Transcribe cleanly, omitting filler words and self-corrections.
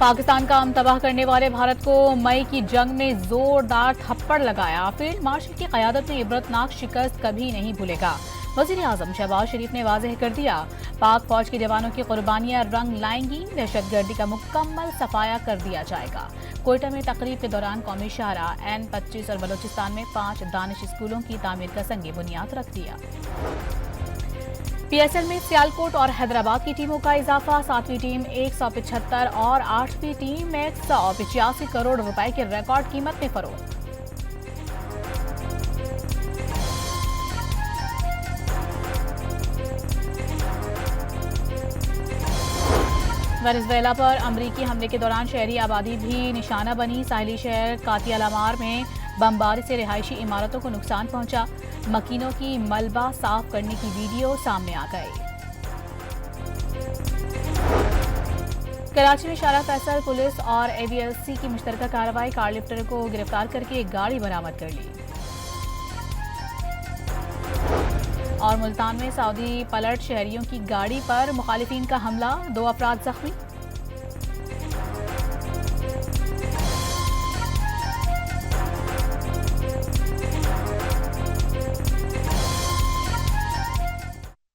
पाकिस्तान का अमन तबाह करने वाले भारत को मई की जंग में जोरदार थप्पड़ लगाया। फील्ड मार्शल की क़यादत में इबरतनाक शिकस्त कभी नहीं भूलेगा। वज़ीर आज़म शहबाज शरीफ ने वाज़ेह कर दिया, पाक फौज के जवानों की कुर्बानियां रंग लाएंगी। दहशतगर्दी का मुकम्मल सफाया कर दिया जाएगा। कोयटा में तकरीब के दौरान कौमी शाहरा N25 और बलोचिस्तान में 5 दानिश स्कूलों की तामीर का संग बुनियाद रख दिया। PSL में सियालकोट और हैदराबाद की टीमों का इजाफा। 7वीं टीम 175 और 8वीं टीम 185 करोड़ रुपए की रिकॉर्ड कीमत में फरोख्त। वेनेजुएला पर अमरीकी हमले के दौरान शहरी आबादी भी निशाना बनी। साहिली शहर कातियालामार में बमबारी से रिहायशी इमारतों को नुकसान पहुंचा। मकीनों की मलबा साफ करने की वीडियो सामने आ गई। कराची में शारा फैसल पुलिस और AVLC की मुश्तरका कार्रवाई। कार लिफ्टर को गिरफ्तार करके एक गाड़ी बरामद कर ली। और मुल्तान में सऊदी पलट शहरियों की गाड़ी पर मुखालिफिन का हमला, 2 अफराद जख्मी।